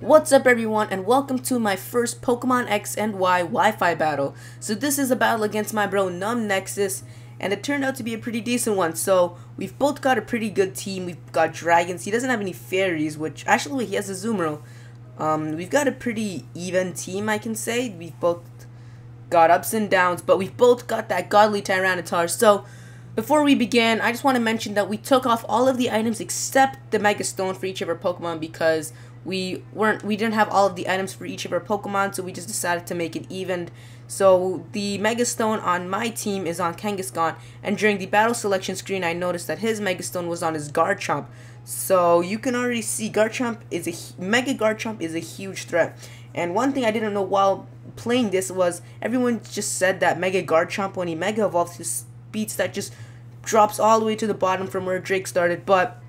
What's up everyone, and welcome to my first Pokemon X and Y Wi-Fi battle. So this is a battle against my bro NumbNexus, and it turned out to be a pretty decent one. So we've both got a pretty good team. We've got dragons. He doesn't have any fairies, which actually he has a Azumarill. We've got a pretty even team, I can say. We've both got ups and downs, but we've both got that godly Tyranitar. So before we begin, I just want to mention that we took off all of the items except the Mega Stone for each of our Pokemon because we didn't have all of the items for each of our Pokemon, so we just decided to make it even. So the Mega Stone on my team is on Kangaskhan, and during the battle selection screen I noticed that his Mega Stone was on his Garchomp. So you can already see Mega Garchomp is a huge threat. And one thing I didn't know while playing this was everyone just said that Mega Garchomp, when he Mega evolves, his speed stat just drops all the way to the bottom from where Drake started. But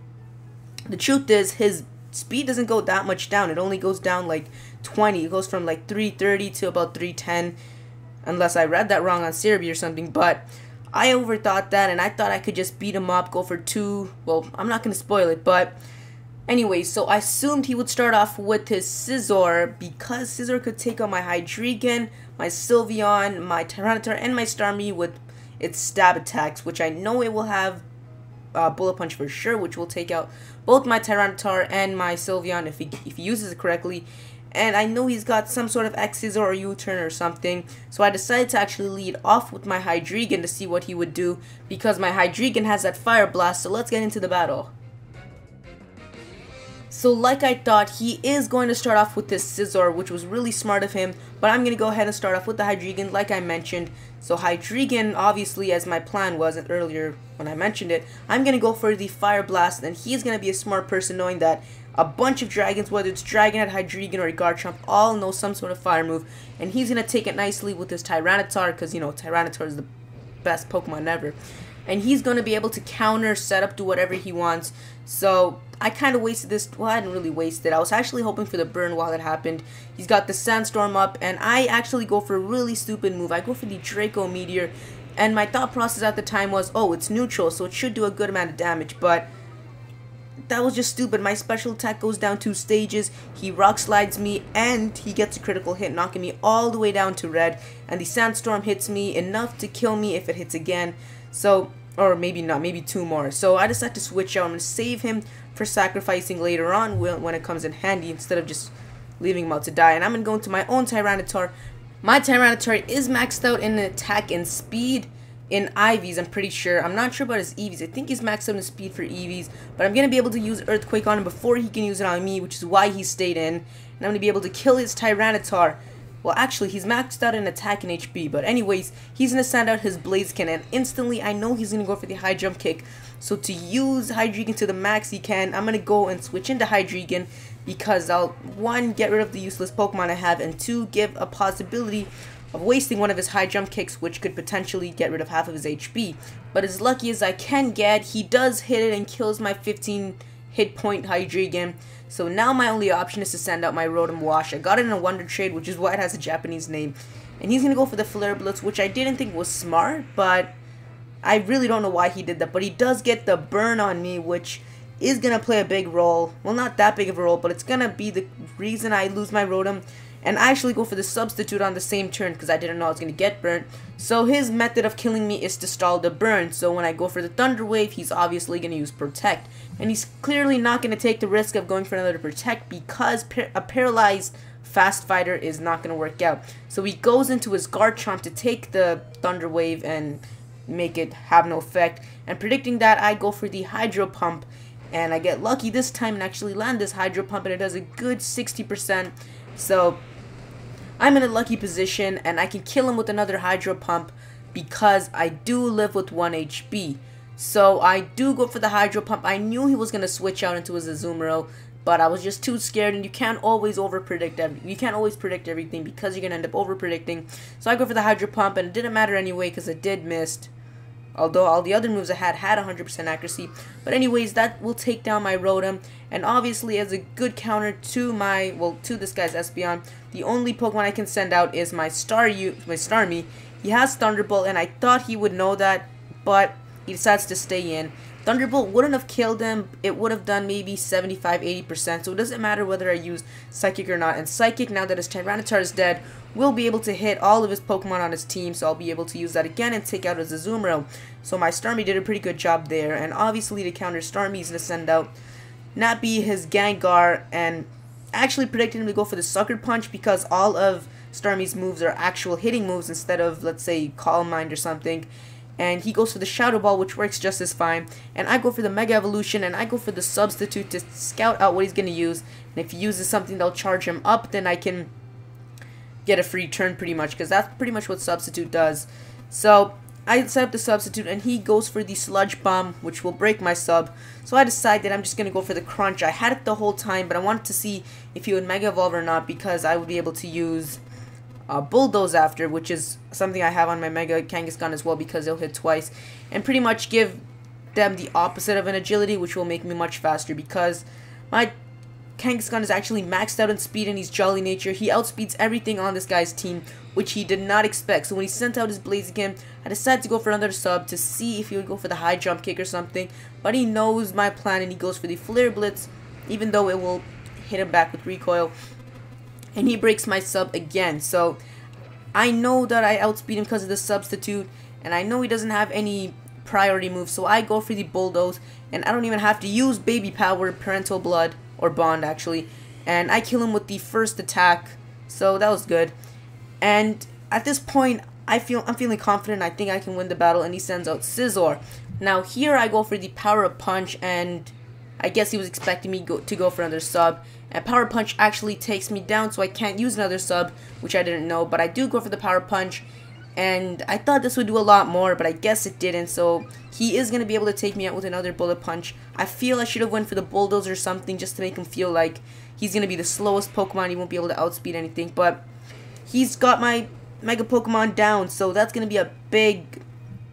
the truth is, his speed doesn't go that much down. It only goes down like 20. It goes from like 330 to about 310, unless I read that wrong on Cerebi or something. But I overthought that, and I thought I could just beat him up, go for 2. Well, I'm not going to spoil it, but anyway, so I assumed he would start off with his Scizor, because Scizor could take on my Hydreigon, my Sylveon, my Tyranitar, and my Starmie with its stab attacks, which I know it will have Bullet Punch for sure, which will take out both my Tyranitar and my Sylveon if he uses it correctly. And I know he's got some sort of X-Scissor or U-turn or something, so I decided to actually lead off with my Hydreigon to see what he would do, because my Hydreigon has that Fire Blast. So let's get into the battle. So like I thought, he is going to start off with this Scizor, which was really smart of him, but I'm going to go ahead and start off with the Hydreigon like I mentioned. So Hydreigon, obviously, as my plan was earlier when I mentioned it, I'm going to go for the Fire Blast, and he's going to be a smart person knowing that a bunch of dragons, whether it's Dragonite, Hydreigon, or Garchomp, all know some sort of fire move, and he's going to take it nicely with his Tyranitar, because, you know, Tyranitar is the best Pokemon ever. And he's going to be able to counter, set up, do whatever he wants. So I kind of wasted this. Well, I didn't really waste it. I was actually hoping for the burn while it happened. He's got the Sandstorm up, and I actually go for a really stupid move. I go for the Draco Meteor, and my thought process at the time was, oh, it's neutral, so it should do a good amount of damage. But that was just stupid. My special attack goes down 2 stages. He Rock Slides me, and he gets a critical hit, knocking me all the way down to red. And the Sandstorm hits me enough to kill me if it hits again. So, or maybe not, maybe 2 more. So I decided to switch out. I'm going to save him for sacrificing later on when it comes in handy, instead of just leaving him out to die. And I'm going to go into my own Tyranitar. My Tyranitar is maxed out in attack and speed in IVs, I'm pretty sure. I'm not sure about his EVs. I think he's maxed out in speed for EVs, but I'm going to be able to use Earthquake on him before he can use it on me, which is why he stayed in. And I'm going to be able to kill his Tyranitar. Well, actually, he's maxed out in attack and HP, but anyways, he's going to send out his Blaziken, and instantly I know he's going to go for the high jump kick. So to use Hydreigon to the max he can, I'm going to go and switch into Hydreigon, because I'll, 1, get rid of the useless Pokemon I have, and 2, give a possibility of wasting one of his high jump kicks, which could potentially get rid of half of his HP. But as lucky as I can get, he does hit it and kills my 15 hit point Hydreigon. So now my only option is to send out my Rotom Wash. I got it in a Wonder Trade, which is why it has a Japanese name. And he's going to go for the Flare Blitz, which I didn't think was smart, but I really don't know why he did that. But he does get the burn on me, which is going to play a big role. Well, not that big of a role, but it's going to be the reason I lose my Rotom. And I actually go for the Substitute on the same turn, because I didn't know I was going to get burnt. So his method of killing me is to stall the burn. So when I go for the Thunder Wave, he's obviously going to use Protect. And he's clearly not going to take the risk of going for another Protect, because a paralyzed Fast Fighter is not going to work out. So he goes into his Garchomp to take the Thunder Wave and make it have no effect. And predicting that, I go for the Hydro Pump. And I get lucky this time and actually land this Hydro Pump, and it does a good 60%. So I'm in a lucky position, and I can kill him with another Hydro Pump, because I do live with 1 HP. So I do go for the Hydro Pump. I knew he was going to switch out into his Azumarill, but I was just too scared, and you can't always predict everything, because you're going to end up over-predicting. So I go for the Hydro Pump, and it didn't matter anyway, because I did miss. Although all the other moves I had 100% accuracy. But anyways, that will take down my Rotom. And obviously, as a good counter to to this guy's Espeon, the only Pokemon I can send out is my Starmie. He has Thunderbolt, and I thought he would know that, but he decides to stay in. Thunderbolt wouldn't have killed him. It would have done maybe 75-80%, so it doesn't matter whether I use Psychic or not. And Psychic, now that his Tyranitar is dead, will be able to hit all of his Pokemon on his team, so I'll be able to use that again and take out his Azumarill. So my Starmie did a pretty good job there, and obviously to counter Starmie, he's going to send out Nappy, his Gengar, and actually predicted him to go for the Sucker Punch because all of Starmie's moves are actual hitting moves instead of, let's say, Calm Mind or something. And he goes for the Shadow Ball, which works just as fine. And I go for the Mega Evolution, and I go for the Substitute to scout out what he's going to use. And if he uses something that'll charge him up, then I can get a free turn pretty much, because that's pretty much what Substitute does. So I set up the Substitute, and he goes for the Sludge Bomb, which will break my sub. So I decide that I'm just going to go for the Crunch. I had it the whole time, but I wanted to see if he would Mega Evolve or not, because I would be able to use Bulldoze after, which is something I have on my Mega Kangaskhan as well, because it'll hit twice, and pretty much give them the opposite of an agility, which will make me much faster, because my Kangaskhan is actually maxed out in speed and he's Jolly Nature. He outspeeds everything on this guy's team, which he did not expect. So when he sent out his Blaziken, I decided to go for another sub to see if he would go for the high jump kick or something, but he knows my plan and he goes for the Flare Blitz, even though it will hit him back with recoil. And he breaks my sub again. So I know that I outspeed him because of the Substitute, and I know he doesn't have any priority moves, so I go for the Bulldoze, and I don't even have to use Baby Power, Parental Blood, or Bond actually, and I kill him with the first attack, so that was good. And at this point, I'm feeling confident. I think I can win the battle, and he sends out Scizor. Now here I go for the Power Up Punch, and I guess he was expecting me to go for another sub, and Power Punch actually takes me down, so I can't use another sub, which I didn't know, but I do go for the Power Punch, and I thought this would do a lot more, but I guess it didn't, so he is going to be able to take me out with another Bullet Punch. I feel I should have went for the Bulldoze or something, just to make him feel like he's going to be the slowest Pokemon, he won't be able to outspeed anything, but he's got my Mega Pokemon down, so that's going to be a big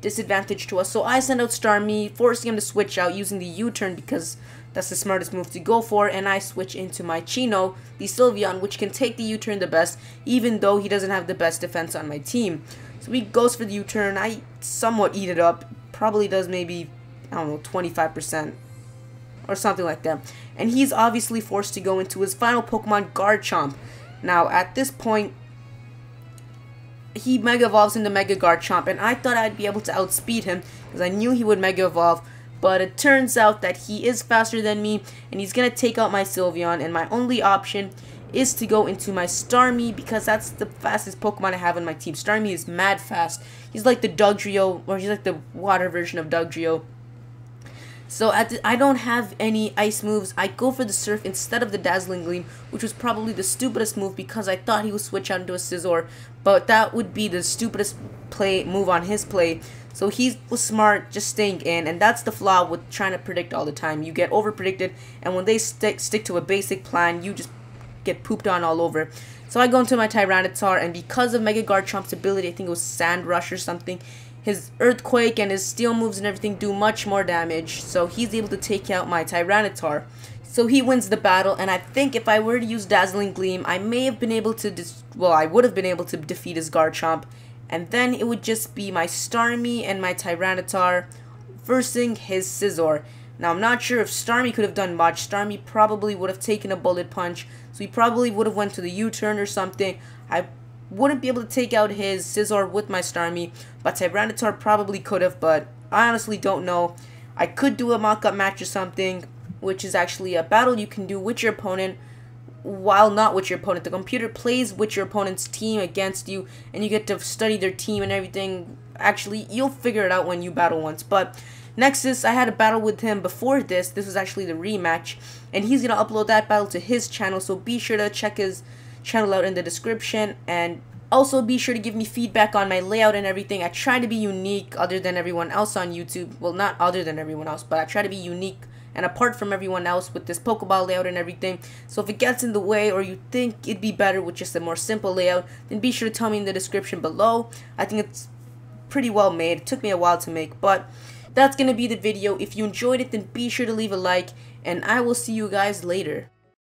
disadvantage to us. So I send out Starmie, forcing him to switch out using the U-turn, because that's the smartest move to go for, and I switch into my Chino, the Sylveon, which can take the U-turn the best, even though he doesn't have the best defense on my team. So he goes for the U-turn. I somewhat eat it up, probably does maybe, I don't know, 25% or something like that. And he's obviously forced to go into his final Pokemon, Garchomp. Now at this point, he Mega Evolves into Mega Garchomp, and I thought I'd be able to outspeed him, because I knew he would Mega Evolve. But it turns out that he is faster than me, and he's going to take out my Sylveon, and my only option is to go into my Starmie, because that's the fastest Pokemon I have on my team. Starmie is mad fast. He's like the Dugtrio, or he's like the water version of Dugtrio. So I don't have any ice moves. I go for the Surf instead of the Dazzling Gleam, which was probably the stupidest move, because I thought he would switch out into a Scizor, but that would be the stupidest move on his play. So he was smart, just staying in, and that's the flaw with trying to predict all the time. You get over-predicted, and when they stick to a basic plan, you just get pooped on all over. So I go into my Tyranitar, and because of Mega Garchomp's ability, I think it was Sand Rush or something, his Earthquake and his Steel moves and everything do much more damage, so he's able to take out my Tyranitar. So he wins the battle, and I think if I were to use Dazzling Gleam, I may have been able to, I would have been able to defeat his Garchomp, and then it would just be my Starmie and my Tyranitar versus his Scizor. Now, I'm not sure if Starmie could have done much. Starmie probably would have taken a Bullet Punch, so he probably would have went to the U-turn or something. I wouldn't be able to take out his Scizor with my Starmie, but Tyranitar probably could have, but I honestly don't know. I could do a mock-up match or something, which is actually a battle you can do with your opponent while not with your opponent. The computer plays with your opponent's team against you, and you get to study their team and everything. Actually, you'll figure it out when you battle once. But Nexus, I had a battle with him before this. This was actually the rematch, and he's going to upload that battle to his channel, so be sure to check his channel out in the description, and also be sure to give me feedback on my layout and everything. I try to be unique other than everyone else on YouTube. Well, not other than everyone else, but I try to be unique and apart from everyone else with this Pokeball layout and everything. So if it gets in the way, or you think it'd be better with just a more simple layout, then be sure to tell me in the description below. I think it's pretty well made. It took me a while to make, but that's gonna be the video. If you enjoyed it, then be sure to leave a like, and I will see you guys later.